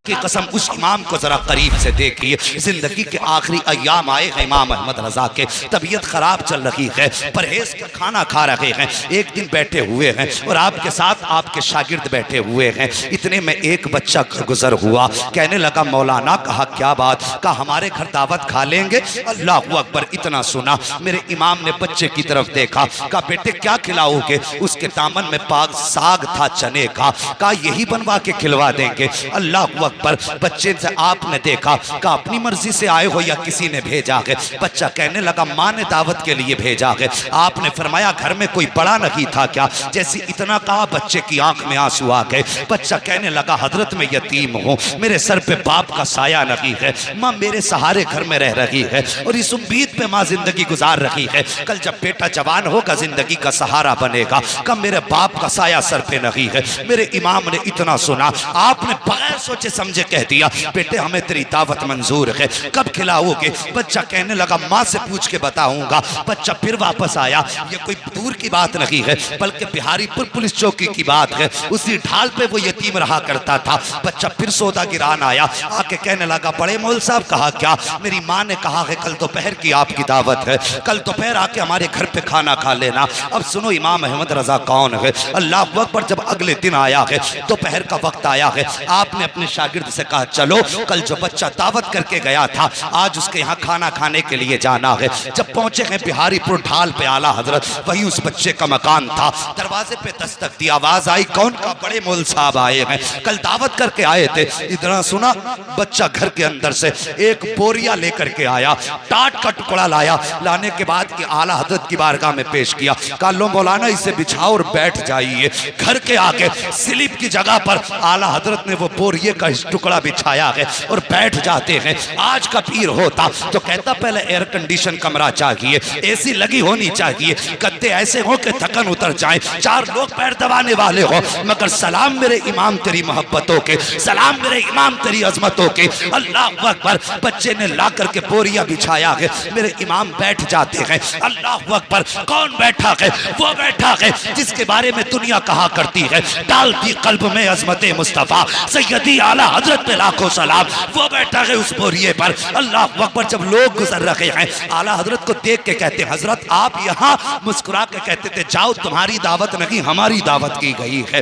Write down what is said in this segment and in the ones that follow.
की कसम उस इमाम को जरा करीब से देखिए। जिंदगी के आखिरी अय्याम आए हैं इमाम अहमद रजा के, तबीयत खराब चल रही है, परहेज का खाना खा रहे हैं। एक दिन बैठे हुए हैं और आपके साथ आपके शागिर्द बैठे हुए हैं। इतने में एक बच्चा गुजर हुआ, कहने लगा मौलाना, कहा क्या बात, कहा हमारे घर दावत खा लेंगे। अल्लाह अकबर, इतना सुना मेरे इमाम ने बच्चे की तरफ देखा, कहा बेटे क्या खिलाओगे। उसके दामन में पाक साग था चने का, कहा यही बनवा के खिलवा देंगे। अल्लाह पर बच्चे से आपने देखा, कहा अपनी मर्जी से आए हो या किसी ने भेजा है। बच्चा कहने लगा माँ ने दावत के लिए भेजा है। आपने फरमाया घर में कोई बड़ा नहीं था क्या। जैसे इतना कहा बच्चे की आंख में आंसू आ गए। बच्चा कहने लगा हजरत मैं यतीम हूँ, मेरे सर पे बाप का साया नहीं है, माँ मेरे सहारे घर में रह रही है और इस उम्मीद पे माँ जिंदगी गुजार रही है कल जब बेटा जवान होगा जिंदगी का सहारा बनेगा। कब मेरे बाप का साया सर पे नहीं है। मेरे इमाम ने इतना सुना, आपने बगैर सोचे समझे कह दिया बेटे हमें तेरी दावत मंजूर है, कब खिलाओगे। बच्चा कहने लगा माँ से पूछ के बताऊंगा। बच्चा फिर वापस आया, ये कोई दूर की बात नहीं है बल्कि बिहारीपुर पुलिस चौकी की बात है। उसी ढाल पे वो यतीम रहा करता था। बच्चा फिर सौदा गिरान आया, आके कहने लगा बड़े मौल साहब कहा क्या, मेरी माँ ने कहा है कल दोपहर की आपकी दावत है, कल दोपहर आके हमारे घर पे खाना खा लेना। अब सुनो इमाम अहमद रजा कौन है। अल्लाह अकबर, जब अगले दिन आया है, दोपहर का वक्त आया है, आपने अपने शागिर्द से कहा चलो कल जो बच्चा दावत करके गया था आज उसके यहाँ खाना खाने के लिए जाना है। जब पहुंचे हैं बिहारीपुर ढाल पे आला हजरत, वही उस बच्चे का मकान था। दरवाजे पे दस्तक दी, आवाज आई कौन, का बड़े मौल साहब आए हैं, कल दावत करके आए थे। इतना सुना बच्चा घर के अंदर से एक बोरिया लेकर के आया, टाट का टुकड़ा लाया, लाने के बाद कि आला हजरत की बारगाह में पेश किया। कहा लो मौलाना इसे बिछाओ और बैठ जाइए। घर के आगे स्लिप की जगह पर आला हजरत ने वो बोरिये का टुकड़ा बिछाया है और बैठ जाते हैं। आज का पीर होता तो कहता पहले एयर कंडीशन कमरा चाहिए, एसी लगी होनी चाहिए, गद्दे ऐसे हो कि थकन उतर जाए, चार लोग पैर दबाने वाले हो। मगर सलाम मेरे इमाम तेरी मोहब्बतों के, सलाम मेरे इमाम तेरी अजमतों के। अल्लाह अकबर, बच्चे ने ला करके बोरिया बिछाया है, मेरे इमाम बैठ जाते हैं। अल्लाह अकबर, कौन बैठा है, वो बैठा है जिसके बारे में दुनिया कहा करती है डालती कल्ब में अजमत मुस्तफा सैयदी आला हजरत पे लाखों सलाम, वो बैठा है उस बोरिए पर। अल्लाह अकबर, जब लोग गुजर रहे हैं आला हजरत को देख के कहते हजरत आप यहाँ, मुस्कुरा के कहते थे जाओ तुम्हारी दावत नहीं हमारी दावत की गई है,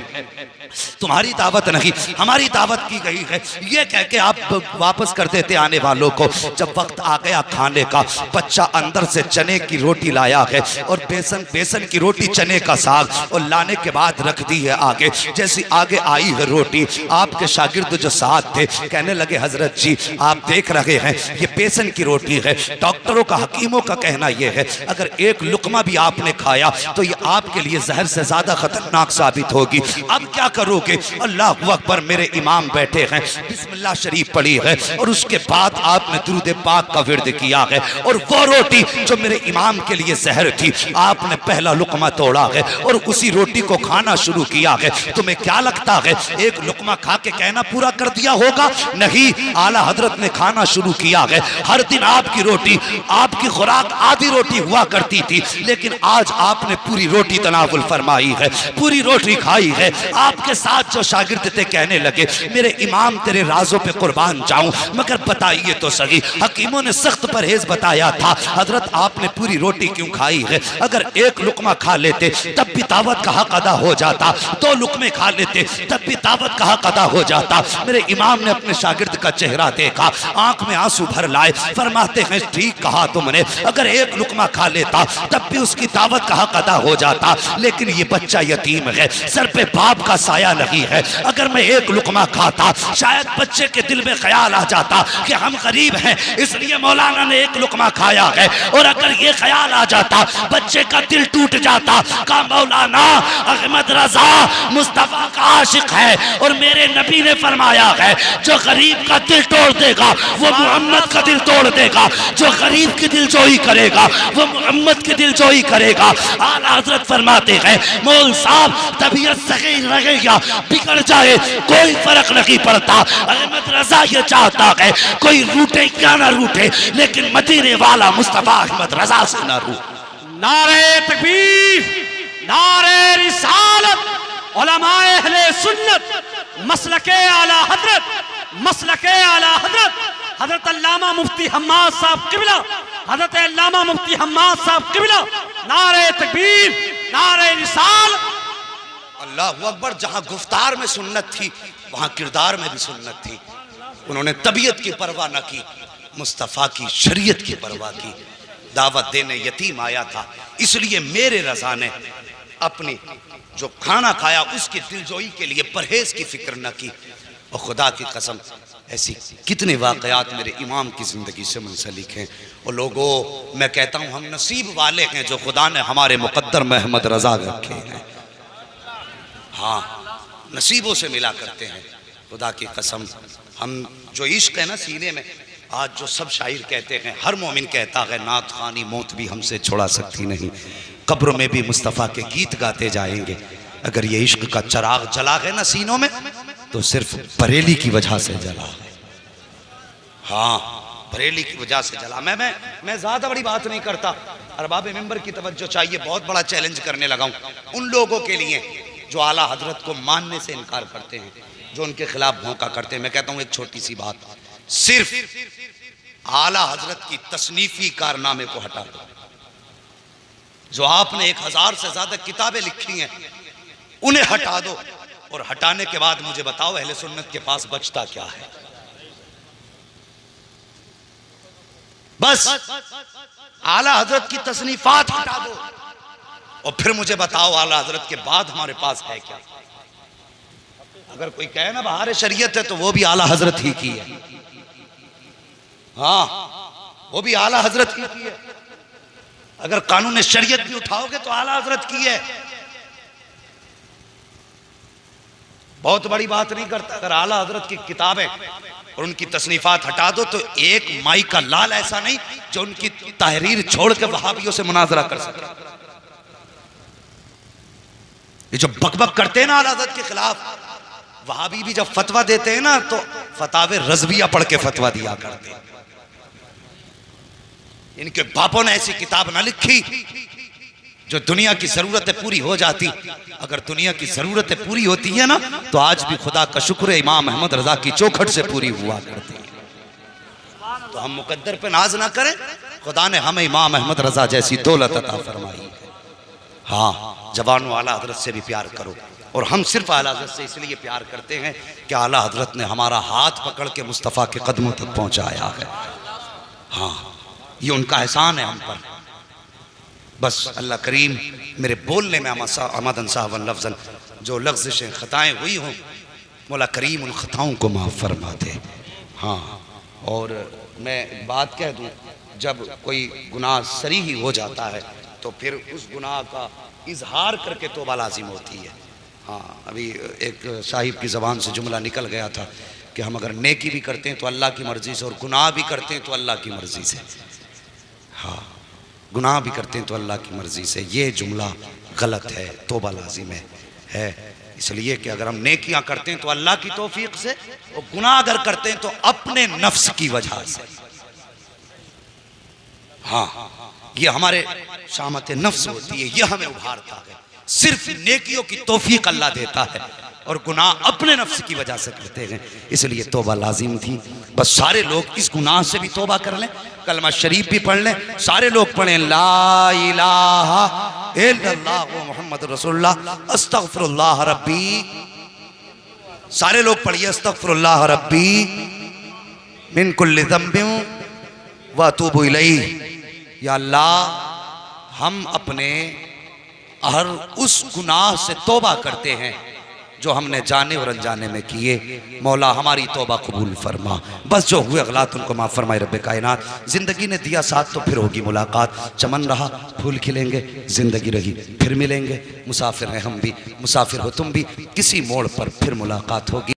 तुम्हारी दावत नहीं हमारी दावत की गई है। ये कह के आप वापस कर देते आने वालों को। जब वक्त आ गया खाने का, बच्चा अंदर से चने की रोटी लाया है और बेसन की रोटी चने का साग, और लाने के बाद रख दी है आगे। जैसी आगे आई है रोटी, आपके शागिर्द जो साथ थे कहने लगे हजरत जी आप देख रहे हैं ये बेसन की रोटी है, डॉक्टरों का हकीमों का कहना यह है अगर एक लुकमा भी आपने खाया तो ये आपके लिए जहर से ज्यादा खतरनाक साबित होगी। अब क्या करोगे। अल्लाह अकबर, मेरे इमाम बैठे हैं, बिस्मिल्लाह शरीफ पढ़ी है और उसके बाद आपने दुरूद पाक का विर्द किया है और वो रोटी जो मेरे इमाम के लिए जहर थी आपने पहला लुकमा तोड़ा है और उसी रोटी को खाना शुरू किया है। तुम्हें क्या लगता है एक लुकमा खा के कहना पूरा कर दिया होगा? नहीं, आला हजरत ने खाना शुरू किया है। हर दिन आपकी रोटी, आपकी खुराक आधी रोटी हुआ करती थी, लेकिन आज आपने पूरी रोटी तनावुल फरमाई है, पूरी रोटी खाई है। आपके साथ जो शागिर्द थे कहने लगे मेरे इमाम तेरे राजों पे कुर्बान जाऊं, मगर बताइए तो सही, हकीमों ने सख्त परहेज बताया था, हजरत आपने पूरी रोटी क्यों खाई है? अगर एक लुकमा खा लेते तब भी दावत का हक अदा हो जाता, दो लुकमे खा लेते तब भी दावत का हक अदा हो जाता। मेरे इमाम ने अपने शागिर्द का चेहरा देखा, आंख में आंसू भर लाए, फरमाते हैं ठीक कहा तुमने, अगर एक लुकमा खा लेता तब भी उसकी दावत का हक अदा हो जाता, लेकिन ये बच्चा यतीम है, सर पे बाप का साया नहीं है। अगर मैं एक लुकमा खाता शायद बच्चे के दिल में ख्याल आ जाता कि हम गरीब हैं इसलिए मौलाना ने एक लुकमा खाया है, और अगर ये ख्याल आ जाता बच्चे का दिल टूट जाता का मौलाना अहमद रजा मुस्तफा का आशिक है और मेरे नबी ने फरमाया है जो गरीब का दिल तोड़ देगा वो मोहम्मद का दिल तोड़ देगा, जो गरीब की दिल जोई करेगा वो मोहम्मद की दिल जोई करेगा। आला हजरत फरमाते हैं मौल साहब तबीयत सही रहे या बिगड़ जाए कोई फर्क नहीं पड़ता, अहमद रजा ये चाहता है कोई रूठे क्या ना रूठे लेकिन मदीने वाला मुस्तफा अहमद रजा से ना रूठे। नारे तकबीर, नारे रिसालत, उलमाए अहले सुन्नत, मसलके आला हजरत मसलके आला हजरत हजरत अल्लामा मुफ्ती हम्माद साहब किबला, हजरत अल्लामा मुफ्ती हम्माद साहब किबला, नारे तकबीर, नारे रिसाल। अल्लाहु अकबर। जहां गुफ्तार में सुन्नत थी वहां किरदार में भी सुन्नत थी। उन्होंने तबीयत की परवाह न की, मुस्तफ़ा की शरीयत की परवाह की। दावत देने यतीम आया था, इसलिए मेरे रज़ा ने अपनी जो खाना खाया उसकी दिलजोई के लिए परहेज की फिक्र न की। और खुदा की कसम ऐसी कितने वाक़यात मेरे इमाम की ज़िंदगी से मुंसलिक हैं। और लोगों, मैं कहता हूँ हम नसीब वाले हैं जो खुदा ने हमारे मुक़द्दर में अहमद रज़ा रखे हैं। हाँ, नसीबों से मिला करते हैं। खुदा की कसम, हम जो इश्क है ना सीने में, आज जो सब शायर कहते हैं, हर मोमिन कहता है नात खानी मौत भी हमसे छुड़ा सकती नहीं, कब्र में भी मुस्तफ़ा के गीत गाते जाएंगे। अगर ये इश्क का चराग जला है ना सीनों में तो सिर्फ बरेली की वजह से जला है। हाँ, बरेली की वजह से जला। मैं ज़्यादा बड़ी बात नहीं करता, अरबाब मिंबर की तवज्जो चाहिए। बहुत बड़ा चैलेंज करने लगा हूँ उन लोगों के लिए जो आला हजरत को मानने से इनकार करते हैं, जो उनके खिलाफ भौंका करते हैं। मैं कहता हूँ एक छोटी सी बात, सिर्फ आला हजरत की तसनीफी कारनामे को हटा दो। जो आपने 1000 से ज्यादा किताबें लिखी हैं उन्हें हटा दो, और हटाने के बाद मुझे बताओ अहले सुन्नत के पास बचता क्या है। बस आला हजरत की तसनीफात हटा दो और फिर मुझे बताओ आला हजरत के बाद हमारे पास है क्या। अगर कोई कहे ना बहार शरीयत है तो वो भी आला हजरत ही की है। हाँ, वो भी आला हजरत ही की है। अगर कानून शरीयत भी उठाओगे तो आला हजरत की है। बहुत बड़ी बात नहीं करता। अगर आला हजरत की किताबें और उनकी तसनीफात हटा दो तो एक माई का लाल ऐसा नहीं जो उनकी तहरीर छोड़ के वहाबियों से मुनाजरा कर सके। ये जो बकबक करते हैं ना आला हजरत के खिलाफ, वहाबी भी जब फतवा देते हैं ना तो फतावे रज़विया पढ़ के फतवा दिया करते हैं। इनके बापों ने ऐसी किताब ना लिखी जो दुनिया की जरूरतें पूरी हो जाती। अगर दुनिया की जरूरतें पूरी होती है ना तो आज भी खुदा का शुक्र है इमाम अहमद रजा की चौखट से पूरी हुआ करती है। तो हम मुकद्दर पे नाज ना करें, खुदा ने हमें इमाम अहमद रजा जैसी दौलत अता फरमाई। हाँ, जवानों आला हजरत से भी प्यार करो। और हम सिर्फ आला हजरत से इसलिए प्यार करते हैं कि आला हजरत ने हमारा हाथ पकड़ के मुस्तफ़ा के कदमों तक पहुंचाया है। हाँ, ये उनका एहसान है हम पर। बस अल्लाह करीम मेरे बोलने में अमदन साहबन लफ्ज़न जो लफ्ज़ें ख़ताएँ हुई हों, मौला करीम उन ख़ताओं को माफ़ फरमा दे। हाँ, और मैं बात कह दूँ, जब कोई गुनाह सरी ही हो जाता है तो फिर उस गुनाह का इजहार करके तौबा लाजिम होती है। हाँ, अभी एक साहिब की ज़बान से जुमला निकल गया था कि हम अगर नेकी भी करते हैं तो अल्लाह की मर्ज़ी से और गुनाह भी करते हैं तो अल्लाह की मर्ज़ी से। हाँ, गुनाह भी करते हैं तो अल्लाह की मर्ज़ी से। ये जुमला गलत है, तौबा लाजिम है। इसलिए कि अगर हम नेकियां करते हैं तो अल्लाह की तौफीक से, और गुनाह अगर करते हैं तो अपने नफ्स की वजह से। हाँ, ये हमारे शामत नफ्स होती है, ये हमें उभारता है। सिर्फ नेकियों की तौफीक अल्लाह देता है और गुनाह अपने नफ्स की वजह से करते हैं। इसलिए तौबा लाजिम थी। बस सारे लोग इस गुनाह से भी तौबा कर लें, कलमा शरीफ भी पढ़ लें। सारे लोग पढ़ें ला इलाहा इल्लल्लाह मुहम्मद रसूलुल्लाह अस्तगफिरुल्लाह रब्बी। सारे लोग पढ़िए अस्तगफिरुल्लाह रब्बी मिन कुल्लि ज़ंबिन व अतूबु इलैह। या अल्लाह, हम अपने हर उस गुनाह से तौबा करते हैं जो हमने जाने और अनजाने में किए। मौला हमारी तौबा कबूल फरमा। बस जो हुए गलत उनको माफ़ फरमाए रब्बे कायनात। ज़िंदगी ने दिया साथ तो फिर होगी मुलाकात। चमन रहा फूल खिलेंगे, ज़िंदगी रही फिर मिलेंगे। मुसाफिर हैं हम भी, मुसाफिर हो तुम भी, किसी मोड़ पर फिर मुलाकात होगी।